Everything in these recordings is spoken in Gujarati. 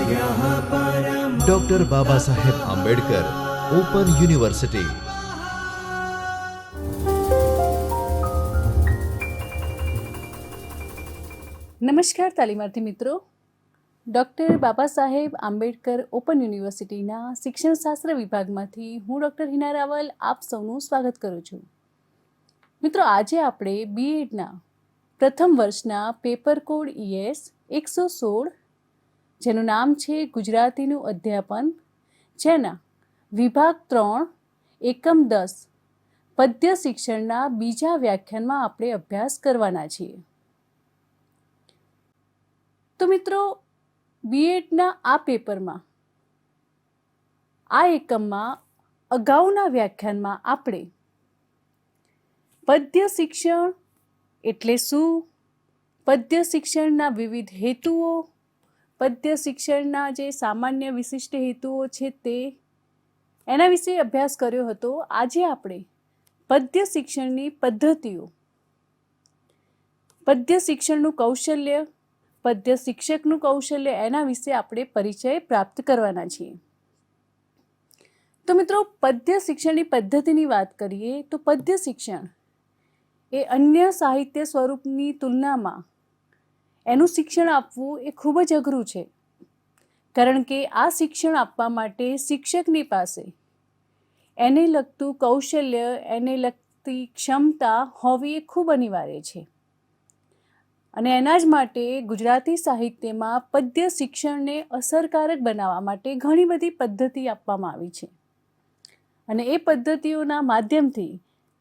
Doctor Baba Saheb Ambedkar open university. નમસ્કાર તાલીમાર્થી મિત્રો, ડૉક્ટર બાબા સાહેબ આંબેડકર ઓપન યુનિવર્સિટીના શિક્ષણશાસ્ત્ર વિભાગમાંથી હું ડૉક્ટર હિના રાવલ આપ સૌનું સ્વાગત કરું છું. મિત્રો, આજે આપણે બીએડના પ્રથમ વર્ષના પેપર કોડ ES 116 જેનું નામ છે ગુજરાતીનું અધ્યાપન, જેના વિભાગ 3 એકમ 10 પદ્ય શિક્ષણના બીજા વ્યાખ્યાનમાં આપણે અભ્યાસ કરવાના છીએ. તો મિત્રો, બીએડના આ પેપરમાં આ એકમમાં અગાઉના વ્યાખ્યાનમાં આપણે પદ્ય શિક્ષણ એટલે શું, પદ્ય શિક્ષણના વિવિધ હેતુઓ, પદ્ય શિક્ષણના જે સામાન્ય વિશિષ્ટ હેતુઓ છે તે એના વિશે અભ્યાસ કર્યો હતો. આજે આપણે પદ્ય શિક્ષણની પદ્ધતિઓ, પદ્ય શિક્ષણનું કૌશલ્ય, પદ્ય શિક્ષકનું કૌશલ્ય એના વિશે આપણે પરિચય પ્રાપ્ત કરવાના છીએ. તો મિત્રો, પદ્ય શિક્ષણની પદ્ધતિની વાત કરીએ તો પદ્ય શિક્ષણ એ અન્ય સાહિત્ય સ્વરૂપની તુલનામાં એનું શિક્ષણ આપવું એ ખૂબ જ અઘરું છે, કારણ કે આ શિક્ષણ આપવા માટે શિક્ષકની પાસે એને લગતું કૌશલ્ય, એને લગતી ક્ષમતા હોવી એ ખૂબ અનિવાર્ય છે. અને એના જ માટે ગુજરાતી સાહિત્યમાં પદ્ય શિક્ષણને અસરકારક બનાવવા માટે ઘણી બધી પદ્ધતિ આપવામાં આવી છે, અને એ પદ્ધતિઓના માધ્યમથી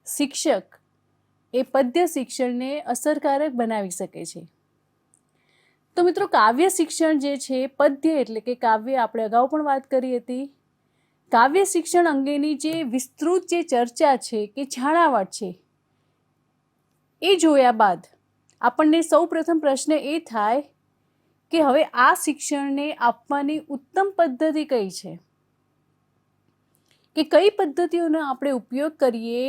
શિક્ષક એ પદ્ય શિક્ષણને અસરકારક બનાવી શકે છે. તો મિત્રો, કાવ્ય શિક્ષણ જે છે, પદ્ય એટલે કે કાવ્ય, આપણે અગાઉ પણ વાત કરી હતી. કાવ્ય શિક્ષણ અંગેની જે વિસ્તૃત જે ચર્ચા છે કે છાણાવટ છે એ જોયા બાદ આપણને સૌ પ્રથમ પ્રશ્ન એ થાય કે હવે આ શિક્ષણને આપવાની ઉત્તમ પદ્ધતિ કઈ છે, કે કઈ પદ્ધતિઓનો આપણે ઉપયોગ કરીએ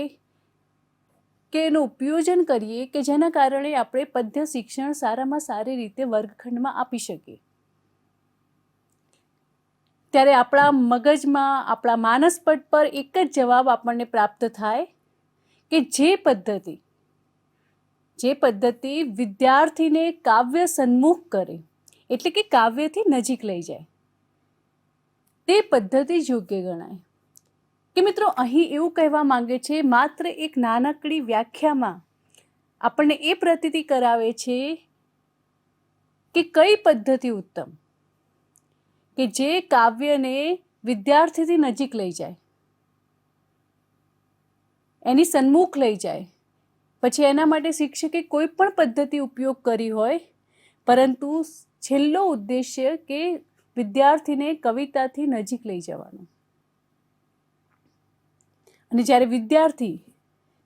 કે એનું ઉપયોજન કરીએ કે જેના કારણે આપણે પદ્ય શિક્ષણ સારામાં સારી રીતે વર્ગખંડમાં આપી શકીએ. ત્યારે આપણા મગજમાં, આપણા માનસપટ પર એક જ જવાબ આપણને પ્રાપ્ત થાય કે જે પદ્ધતિ વિદ્યાર્થીને કાવ્ય સન્મુખ કરે, એટલે કે કાવ્યથી નજીક લઈ જાય, તે પદ્ધતિ યોગ્ય ગણાય. કે મિત્રો, અહીં એવું કહેવા માંગે છે, માત્ર એક નાનકડી વ્યાખ્યામાં આપણને એ પ્રતીતિ કરાવે છે કે કઈ પદ્ધતિ ઉત્તમ, કે જે કાવ્યને વિદ્યાર્થીથી નજીક લઈ જાય, એની સન્મુખ લઈ જાય. પછી એના માટે શિક્ષકે કોઈ પણ પદ્ધતિ ઉપયોગ કરી હોય, પરંતુ છેલ્લો ઉદ્દેશ્ય કે વિદ્યાર્થીને કવિતાથી નજીક લઈ જવાનો. અને જ્યારે વિદ્યાર્થી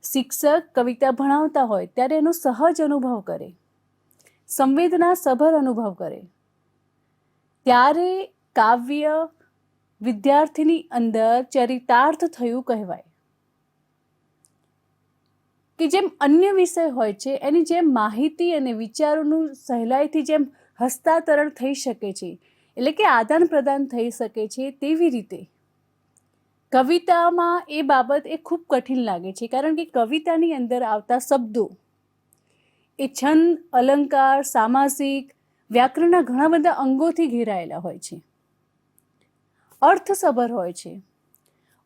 શિક્ષક કવિતા ભણાવતા હોય ત્યારે એનો સહજ અનુભવ કરે, સંવેદનાસભર અનુભવ કરે, ત્યારે કાવ્ય વિદ્યાર્થીની અંદર ચરિતાર્થ થયું કહેવાય. કે જેમ અન્ય વિષય હોય છે એની જેમ માહિતી અને વિચારોનું સહેલાઈથી જેમ હસ્તાંતરણ થઈ શકે છે, એટલે કે આદાન પ્રદાન થઈ શકે છે, તેવી રીતે કવિતામાં એ બાબત એ ખૂબ કઠિન લાગે છે, કારણ કે કવિતાની અંદર આવતા શબ્દો એ છંદ, અલંકાર, સામાસિક, વ્યાકરણના ઘણા બધા અંગોથી ઘેરાયેલા હોય છે, અર્થસભર હોય છે,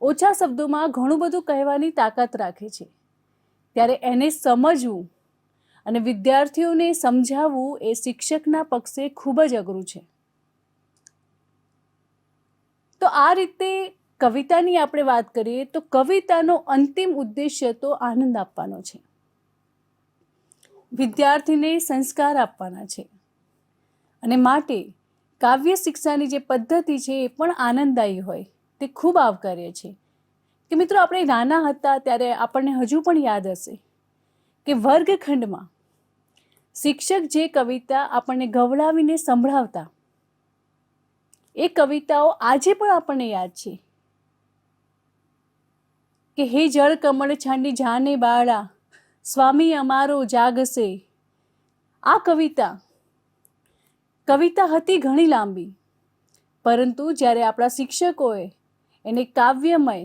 ઓછા શબ્દોમાં ઘણું બધું કહેવાની તાકાત રાખે છે. ત્યારે એને સમજવું અને વિદ્યાર્થીઓને સમજાવવું એ શિક્ષકના પક્ષે ખૂબ જ અઘરું છે. તો આ રીતે કવિતાની આપણે વાત કરીએ તો કવિતાનો અંતિમ ઉદ્દેશ્ય તો આનંદ આપવાનો છે, વિદ્યાર્થીને સંસ્કાર આપવાના છે, અને માટે કાવ્ય શિક્ષાની જે પદ્ધતિ છે એ પણ આનંદદાયી હોય તે ખૂબ આવકાર્ય છે. કે મિત્રો, આપણે નાના હતા ત્યારે આપણને હજુ પણ યાદ હશે કે વર્ગખંડમાં શિક્ષક જે કવિતા આપણને ગવડાવીને સંભળાવતા, એ કવિતાઓ આજે પણ આપણને યાદ છે કે હે જળ કમળ છાંડી જાને બાળા, સ્વામી અમારો જાગશે. આ કવિતા હતી ઘણી લાંબી, પરંતુ જ્યારે આપણા શિક્ષકોએ એને કાવ્યમય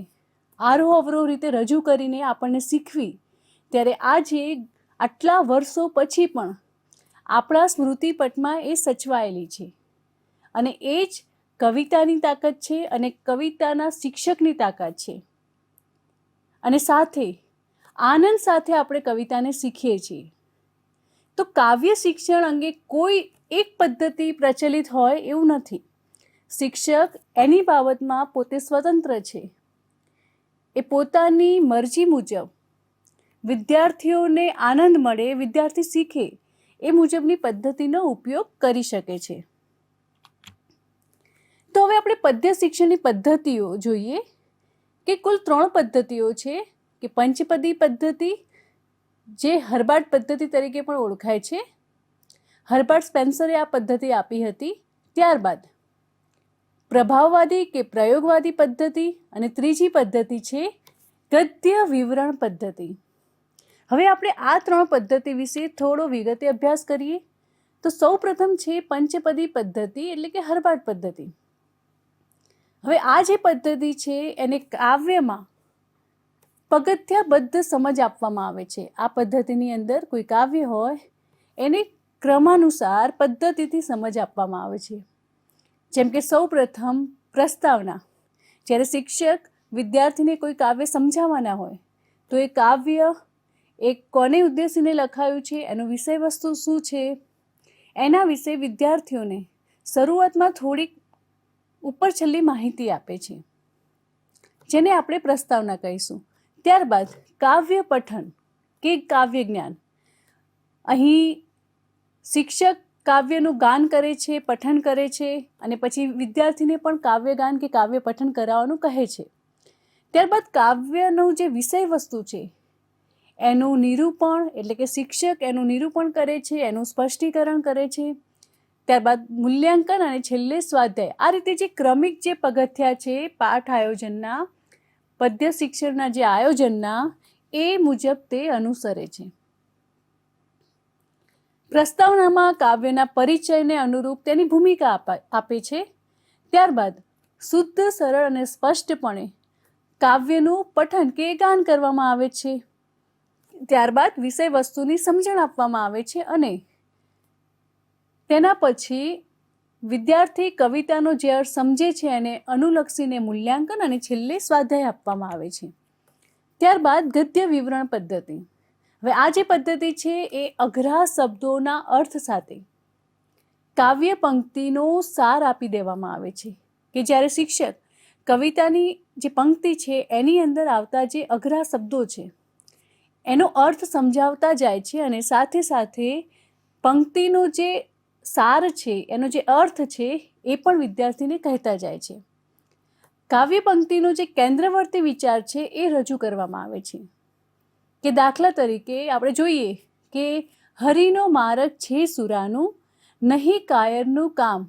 આરોહ અવરોહ રીતે રજૂ કરીને આપણને શીખવી, ત્યારે આજે આટલા વર્ષો પછી પણ આપણા સ્મૃતિપટમાં એ સચવાયેલી છે. અને એ જ કવિતાની તાકાત છે અને કવિતાના શિક્ષકની તાકાત છે. અને સાથે આનંદ સાથે આપણે કવિતાને શીખીએ છીએ. તો કાવ્ય શિક્ષણ અંગે કોઈ એક પદ્ધતિ પ્રચલિત હોય એવું નથી. શિક્ષક એની બાબતમાં પોતે સ્વતંત્ર છે. એ પોતાની મરજી મુજબ વિદ્યાર્થીઓને આનંદ મળે, વિદ્યાર્થી શીખે એ મુજબની પદ્ધતિનો ઉપયોગ કરી શકે છે. તો હવે આપણે પદ્ય શિક્ષણની પદ્ધતિઓ જોઈએ કે કુલ 3 પદ્ધતિઓ છે કે પંચપદી પદ્ધતિ, જે હર્બાટ પદ્ધતિ તરીકે પણ ઓળખાય છે. હર્બાટ સ્પેન્સરે આ પદ્ધતિ આપી હતી. ત્યારબાદ પ્રભાવવાદી કે પ્રયોગવાદી પદ્ધતિ અને ત્રીજી પદ્ધતિ છે ગદ્ય વિવરણ પદ્ધતિ. હવે આપણે આ 3 પદ્ધતિ વિશે થોડો વિગતે અભ્યાસ કરીએ. તો સૌ પ્રથમ છે પંચપદી પદ્ધતિ એટલે કે હર્બાટ પદ્ધતિ. હવે આ જે પદ્ધતિ છે એને કાવ્યમાં પગથિયાબદ્ધ સમજ આપવામાં આવે છે. આ પદ્ધતિની અંદર કોઈ કાવ્ય હોય એને ક્રમાનુસાર પદ્ધતિથી સમજ આપવામાં આવે છે. જેમ કે સૌ પ્રથમ પ્રસ્તાવના. જ્યારે શિક્ષક વિદ્યાર્થીને કોઈ કાવ્ય સમજાવવાના હોય તો એ કાવ્ય એ કોને ઉદ્દેશીને લખાયું છે, એનું વિષય વસ્તુ શું છે, એના વિશે વિદ્યાર્થીઓને શરૂઆતમાં થોડીક ઉપર છેલ્લી માહિતી આપે છે, જેને આપણે પ્રસ્તાવના કહીશું. ત્યારબાદ કાવ્ય પઠન કે કાવ્ય જ્ઞાન. અહીં શિક્ષક કાવ્યનું ગાન કરે છે, પઠન કરે છે અને પછી વિદ્યાર્થીને પણ કાવ્ય ગાન કે કાવ્ય પઠન કરાવવાનું કહે છે. ત્યારબાદ કાવ્યનું જે વિષય વસ્તુ છે એનું નિરૂપણ એટલે કે શિક્ષક એનું નિરૂપણ કરે છે, એનું સ્પષ્ટીકરણ કરે છે. ત્યારબાદ મૂલ્યાંકન અને છેલ્લે સ્વાધ્યાય. આ રીતે જે ક્રમિક જે પગથિયા છે પાઠ આયોજનના, પદ્ય શિક્ષણના જે આયોજનના, એ મુજબ તે અનુસરે છે. પ્રસ્તાવનામાં કાવ્યના પરિચયને અનુરૂપ તેની ભૂમિકા આપે છે. ત્યારબાદ શુદ્ધ, સરળ અને સ્પષ્ટપણે કાવ્યનું પઠન કે ગાન કરવામાં આવે છે. ત્યારબાદ વિષય વસ્તુની સમજણ આપવામાં આવે છે અને તેના પછી વિદ્યાર્થી કવિતાનો જે અર્થ સમજે છે એને અનુલક્ષીને મૂલ્યાંકન અને છેલ્લે સ્વાધ્યાય આપવામાં આવે છે. ત્યારબાદ ગદ્ય વિવરણ પદ્ધતિ. હવે આ જે પદ્ધતિ છે એ અઘરા શબ્દોના અર્થ સાથે કાવ્ય પંક્તિનો સાર આપી દેવામાં આવે છે. કે જ્યારે શિક્ષક કવિતાની જે પંક્તિ છે એની અંદર આવતા જે અઘરા શબ્દો છે એનો અર્થ સમજાવતા જાય છે અને સાથે સાથે પંક્તિનો જે સાર છે, એનો જે અર્થ છે એ પણ વિદ્યાર્થીને કહેતા જાય છે. કાવ્ય પંક્તિનો જે કેન્દ્રવર્તી વિચાર છે એ રજૂ કરવામાં આવે છે. કે દાખલા તરીકે આપણે જોઈએ કે હરિનો માર્ગ છે સુરાનું, નહીં કાયરનું કામ.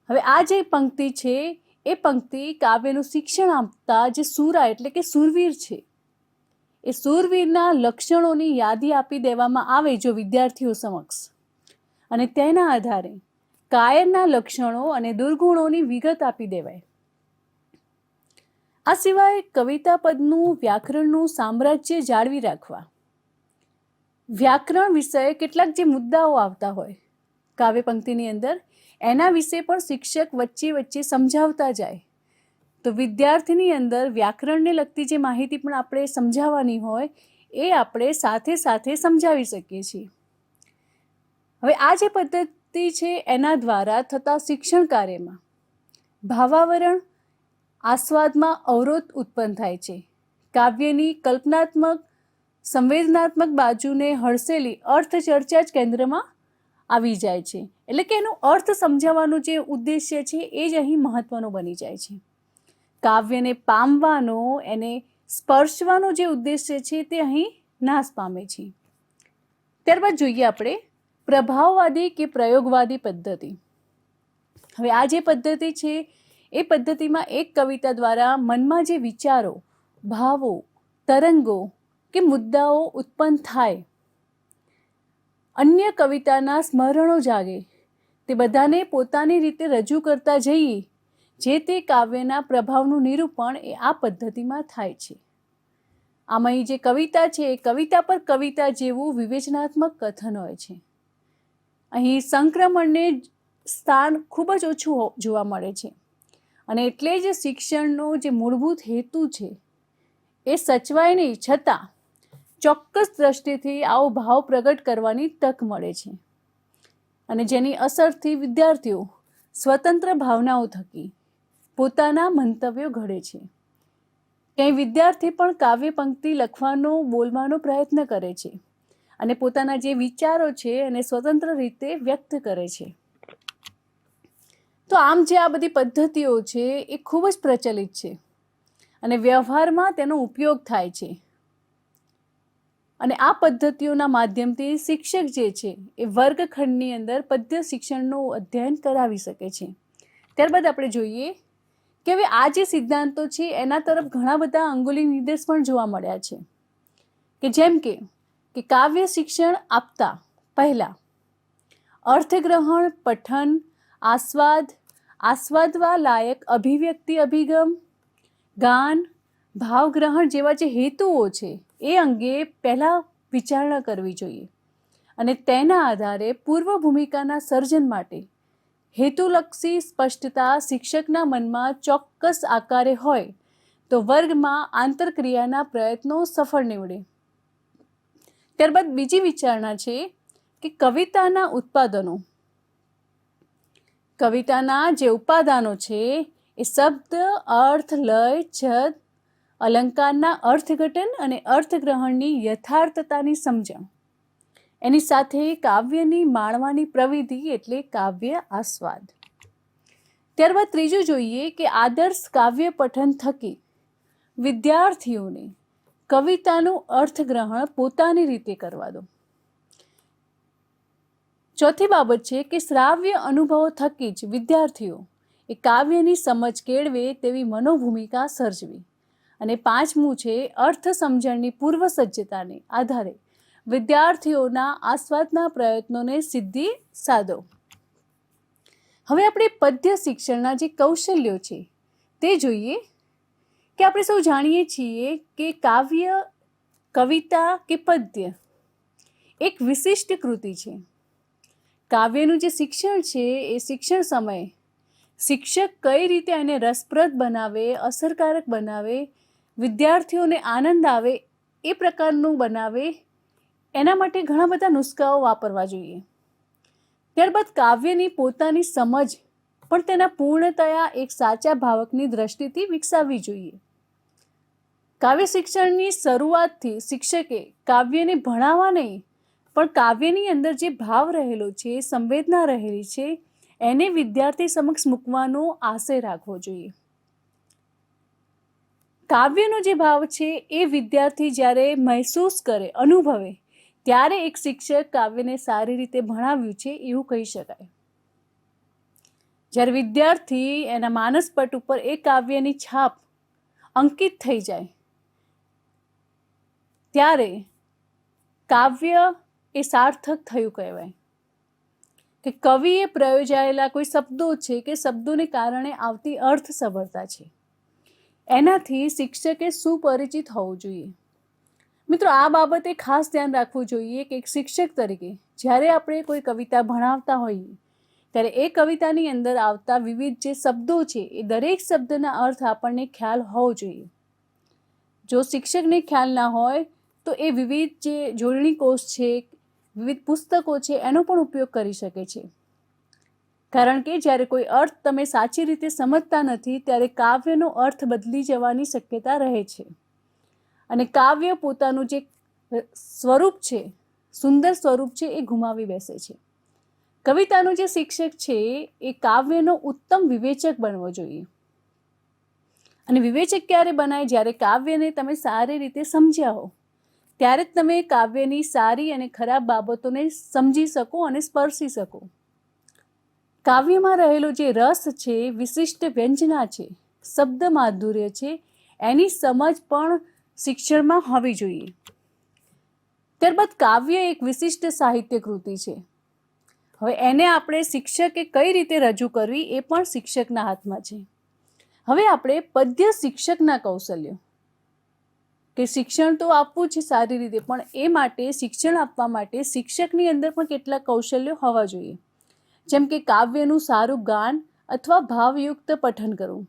હવે આ જે પંક્તિ છે એ પંક્તિ કાવ્યનું શિક્ષણ આપતા જે સુરા એટલે કે સુરવીર છે, એ સુરવીરના લક્ષણોની યાદી આપી દેવામાં આવે જો વિદ્યાર્થીઓ સમક્ષ, અને તેના આધારે કાયરના લક્ષણો અને દુર્ગુણોની વિગત આપી દેવાય. આ સિવાય કવિતા પદનું વ્યાકરણનું સામ્રાજ્ય જાળવી રાખવા, વ્યાકરણ વિષય કેટલાક જે મુદ્દાઓ આવતા હોય કાવ્ય પંક્તિની અંદર, એના વિશે પણ શિક્ષક વચ્ચે વચ્ચે સમજાવતા જાય તો વિદ્યાર્થીની અંદર વ્યાકરણને લગતી જે માહિતી પણ આપણે સમજાવવાની હોય એ આપણે સાથે સાથે સમજાવી શકીએ છીએ. હવે આ જે પદ્ધતિ છે એના દ્વારા થતા શિક્ષણ કાર્યમાં ભાવાવરણ, આસ્વાદમાં અવરોધ ઉત્પન્ન થાય છે. કાવ્યની કલ્પનાત્મક, સંવેદનાત્મક બાજુને હડસેલી અર્થચર્ચા જ કેન્દ્રમાં આવી જાય છે. એટલે કે એનો અર્થ સમજાવવાનો જે ઉદ્દેશ્ય છે એ જ અહીં મહત્વનો બની જાય છે. કાવ્યને પામવાનો, એને સ્પર્શવાનો જે ઉદ્દેશ્ય છે તે અહીં નાશ પામે છે. ત્યારબાદ જોઈએ આપણે પ્રભાવવાદી કે પ્રયોગવાદી પદ્ધતિ. હવે આ જે પદ્ધતિ છે એ પદ્ધતિમાં એક કવિતા દ્વારા મનમાં જે વિચારો, ભાવો, તરંગો કે મુદ્દાઓ ઉત્પન્ન થાય, અન્ય કવિતાના સ્મરણો જાગે તે બધાને પોતાની રીતે રજૂ કરતા જઈએ, જે તે કાવ્યના પ્રભાવનું નિરૂપણ એ આ પદ્ધતિમાં થાય છે. આમાં અહીં જે કવિતા છે એ કવિતા પર કવિતા જેવું વિવેચનાત્મક કથન હોય છે. અહીં સંક્રમણને સ્થાન ખૂબ જ ઓછું જોવા મળે છે અને એટલે જ શિક્ષણનો જે મૂળભૂત હેતુ છે એ સચવાય નહીં, છતાં ચોક્કસ દ્રષ્ટિથી આવો ભાવ પ્રગટ કરવાની તક મળે છે અને જેની અસરથી વિદ્યાર્થીઓ સ્વતંત્ર ભાવનાઓ થકી પોતાના મંતવ્યો ઘડે છે. ક્યાંય વિદ્યાર્થી પણ કાવ્ય પંક્તિ લખવાનો, બોલવાનો પ્રયત્ન કરે છે અને પોતાના જે વિચારો છે એને સ્વતંત્ર રીતે વ્યક્ત કરે છે. તો આમ જે આ બધી પદ્ધતિઓ છે એ ખૂબ જ પ્રચલિત છે અને વ્યવહારમાં તેનો ઉપયોગ થાય છે અને આ પદ્ધતિઓના માધ્યમથી શિક્ષક જે છે એ વર્ગખંડની અંદર પદ્ય શિક્ષણનું અધ્યયન કરાવી શકે છે. ત્યારબાદ આપણે જોઈએ કે હવે આ જે સિદ્ધાંતો છે એના તરફ ઘણા બધા અંગુલી નિર્દેશ પણ જોવા મળ્યા છે કે જેમ કે કાવ્ય શિક્ષણ આપતા પહેલાં અર્થગ્રહણ, પઠન, આસ્વાદવા લાયક અભિવ્યક્તિ, અભિગમ, ગાન, ભાવગ્રહણ જેવા જે હેતુઓ છે એ અંગે પહેલાં વિચારણા કરવી જોઈએ અને તેના આધારે પૂર્વ ભૂમિકાના સર્જન માટે હેતુલક્ષી સ્પષ્ટતા શિક્ષકના મનમાં ચોક્કસ આકારે હોય તો વર્ગમાં આંતરક્રિયાના પ્રયત્નો સફળ નીવડે. ત્યારબાદ બીજી વિચારણા છે કે કવિતાના ઉત્પાદનો. કવિતાના જે ઉપાદાનો છે એ શબ્દ, અર્થ, લય, છંદ, અલંકારના અર્થઘટન અને અર્થગ્રહણની યથાર્થતાની સમજણ, એની સાથે કાવ્યની માણવાની પ્રવિધિ એટલે કાવ્ય આસ્વાદ. ત્યારબાદ ત્રીજું જોઈએ કે આદર્શ કાવ્ય પઠન થકી વિદ્યાર્થીઓને કવિતાનું અર્થગ્રહણ પોતાની રીતે કરવા દો. ચોથી બાબત છે કે શ્રાવ્ય અનુભવો થકી જ વિદ્યાર્થીઓ એ કાવ્યની સમજ કેળવે તેવી મનોભૂમિકા સર્જવી. અને પાંચમું છે અર્થ સમજણની પૂર્વ સજ્જતાને આધારે વિદ્યાર્થીઓના આસ્વાદના પ્રયત્નોને સિદ્ધિ સાધો. હવે આપણે પદ્ય શિક્ષણના જે કૌશલ્યો છે તે જોઈએ કે આપણે સૌ જાણીએ છીએ કે કાવ્ય, કવિતા કે પદ્ય એક વિશિષ્ટ કૃતિ છે. કાવ્યનું જે શિક્ષણ છે એ શિક્ષણ સમયે શિક્ષક કઈ રીતે એને રસપ્રદ બનાવે, અસરકારક બનાવે, વિદ્યાર્થીઓને આનંદ આવે એ પ્રકારનું બનાવે, એના માટે ઘણા બધા નુસ્ખાઓ વાપરવા જોઈએ. ત્યારબાદ કાવ્યની પોતાની સમજ પણ તેના પૂર્ણતયા એક સાચા ભાવકની દ્રષ્ટિથી વિકસાવવી જોઈએ. કાવ્ય શિક્ષણની શરૂઆતથી શિક્ષકે કાવ્યને ભણાવવા નહીં પણ કાવ્યની અંદર જે ભાવ રહેલો છે, સંવેદના રહેલી છે એને વિદ્યાર્થી સમક્ષ મૂકવાનો આશય રાખવો જોઈએ. કાવ્યનો જે ભાવ છે એ વિદ્યાર્થી જ્યારે મહેસૂસ કરે, અનુભવે ત્યારે એક શિક્ષક કાવ્યને સારી રીતે ભણાવ્યું છે એવું કહી શકાય. જ્યારે વિદ્યાર્થી એના માનસપટ ઉપર એ કાવ્યની છાપ અંકિત થઈ જાય ત્યારે કાવ્ય એ સાર્થક થયું કહેવાય. કે કવિએ પ્રયોજાયેલા કોઈ શબ્દો છે કે શબ્દોને કારણે આવતી અર્થ સભરતા છે, એનાથી શિક્ષકે સુપરિચિત હોવું જોઈએ. મિત્રો, આ બાબતે ખાસ ધ્યાન રાખવું જોઈએ કે એક શિક્ષક તરીકે જ્યારે આપણે કોઈ કવિતા ભણાવતા હોઈએ ત્યારે એ કવિતાની અંદર આવતા વિવિધ જે શબ્દો છે એ દરેક શબ્દના અર્થ આપણને ખ્યાલ હોવો જોઈએ. જો શિક્ષકને ખ્યાલ ના હોય તો એ વિવિધ જે જોડણી કોષ છે, વિવિધ પુસ્તકો છે એનો પણ ઉપયોગ કરી શકે છે. કારણ કે જ્યારે કોઈ અર્થ તમે સાચી રીતે સમજતા નથી ત્યારે કાવ્યનો અર્થ બદલી જવાની શક્યતા રહે છે અને કાવ્ય પોતાનું જે સ્વરૂપ છે, સુંદર સ્વરૂપ છે એ ગુમાવી બેસે છે. કવિતાનો જે શિક્ષક છે એ કાવ્યનો ઉત્તમ વિવેચક બનવો જોઈએ અને વિવેચક ક્યારે બનાય? જ્યારે કાવ્યને તમે સારી રીતે સમજ્યા હો ત્યારે જ તમે કાવ્યની સારી અને ખરાબ બાબતોને સમજી શકો અને સ્પર્શી શકો. કાવ્યમાં રહેલો જે રસ છે, વિશિષ્ટ વ્યંજના છે, શબ્દ માધુર્ય છે, એની સમજ પણ શિક્ષણમાં હોવી જોઈએ. ત્યારબાદ કાવ્ય એક વિશિષ્ટ સાહિત્ય કૃતિ છે. હવે એને આપણે શિક્ષકે કઈ રીતે રજૂ કરવી એ પણ શિક્ષકના હાથમાં છે. હવે આપણે પદ્ય શિક્ષકના કૌશલ્યો, કે શિક્ષણ તો આપવું છે સારી રીતે, પણ એ માટે શિક્ષણ આપવા માટે શિક્ષકની અંદર પણ કેટલાક કૌશલ્યો હોવા જોઈએ. જેમ કે કાવ્યનું સારું ગાન અથવા ભાવયુક્ત પઠન કરવું.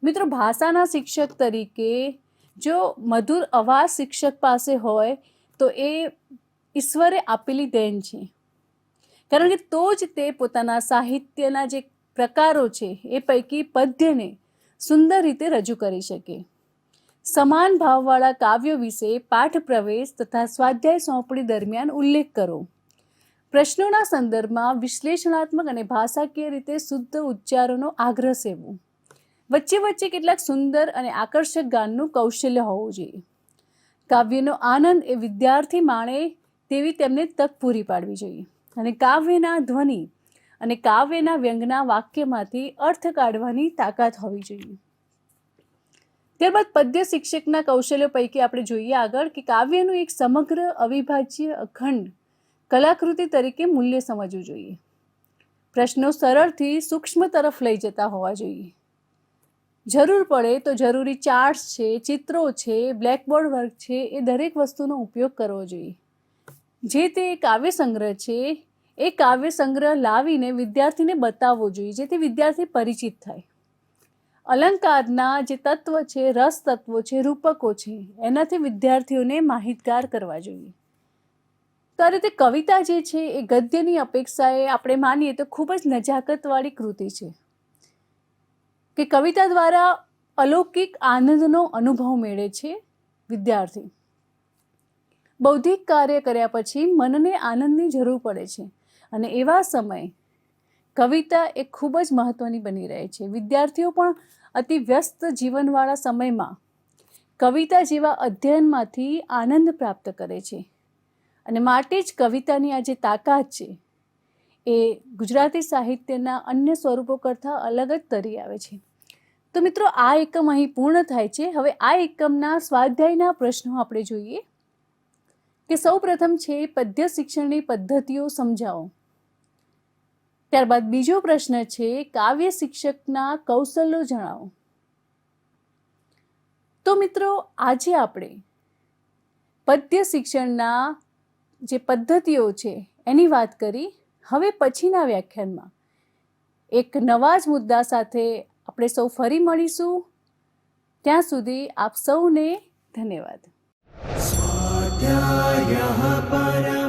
મિત્રો, ભાષાના શિક્ષક તરીકે જો મધુર અવાજ શિક્ષક પાસે હોય તો એ ઈશ્વરે આપેલી દેન છે, કારણ કે તો જ તે પોતાના સાહિત્યના જે પ્રકારો છે એ પૈકી પદ્યને સુંદર રીતે રજૂ કરી શકે. સમાન ભાવવાળા કાવ્યો વિશે પાઠ પ્રવેશ તથા સ્વાધ્યાય સોંપણી દરમિયાન ઉલ્લેખ કરો. પ્રશ્નોના સંદર્ભમાં વિશ્લેષણાત્મક અને ભાષાકીય રીતે શુદ્ધ ઉચ્ચારોનો આગ્રહ સેવવો. વચ્ચે વચ્ચે કેટલાક સુંદર અને આકર્ષક ગાનનું કૌશલ્ય હોવું જોઈએ. કાવ્યનો આનંદ એ વિદ્યાર્થી માણે તેવી તેમને તક પૂરી પાડવી જોઈએ. અને કાવ્યના ધ્વનિ અને કાવ્યના વ્યંગના વાક્યમાંથી અર્થ કાઢવાની તાકાત હોવી જોઈએ. ત્યારબાદ પદ્ય શિક્ષકના કૌશલ્યો પૈકી આપણે જોઈએ આગળ કે કાવ્યનું એક સમગ્ર અવિભાજ્ય અખંડ કલાકૃતિ તરીકે મૂલ્ય સમજવું જોઈએ. પ્રશ્નો સરળથી સૂક્ષ્મ તરફ લઈ જતા હોવા જોઈએ. જરૂર પડે તો જરૂરી ચાર્ટ્સ છે, ચિત્રો છે, બ્લેકબોર્ડ વર્ક છે, એ દરેક વસ્તુનો ઉપયોગ કરવો જોઈએ. જે તે કાવ્ય સંગ્રહ છે એ કાવ્ય સંગ્રહ લાવીને વિદ્યાર્થીને બતાવવો જોઈએ, જેથી વિદ્યાર્થી પરિચિત થાય. અલંકારના જે તત્વ છે, રસ તત્વો છે, રૂપકો છે, એનાથી વિદ્યાર્થીઓને માહિતગાર કરવા જોઈએ. તો આ રીતે કવિતા જે છે એ ગદ્યની અપેક્ષાએ આપણે માનીએ તો ખૂબ જ નજાકતવાળી કૃતિ છે, કે કવિતા દ્વારા અલૌકિક આનંદનો અનુભવ મેળવે છે વિદ્યાર્થી. બૌદ્ધિક કાર્ય કર્યા પછી મનને આનંદની જરૂર પડે છે, અને એવા સમયે કવિતા એ ખૂબ જ મહત્ત્વની બની રહે છે. વિદ્યાર્થીઓ પણ અતિ વ્યસ્ત જીવનવાળા સમયમાં કવિતા જેવા અધ્યયનમાંથી આનંદ પ્રાપ્ત કરે છે, અને માટે જ કવિતાની આ જે તાકાત છે એ ગુજરાતી સાહિત્યના અન્ય સ્વરૂપો કરતાં અલગ જ તરી આવે છે. તો મિત્રો, આ એકમ અહીં પૂર્ણ થાય છે. હવે આ એકમના સ્વાધ્યાયના પ્રશ્નો આપણે જોઈએ કે સૌ પ્રથમ છે પદ્ય શિક્ષણની પદ્ધતિઓ સમજાવો. ત્યારબાદ બીજો પ્રશ્ન છે કાવ્ય શિક્ષકના કૌશલ્યો જણાવો. તો મિત્રો, આજે આપણે પદ્ય શિક્ષણના જે પદ્ધતિઓ છે એની વાત કરી. હવે પછીના વ્યાખ્યાનમાં એક નવા જ મુદ્દા સાથે આપણે સૌ ફરી મળીશું. ત્યાં સુધી આપ સૌને ધન્યવાદ. स्वाध्यायः परः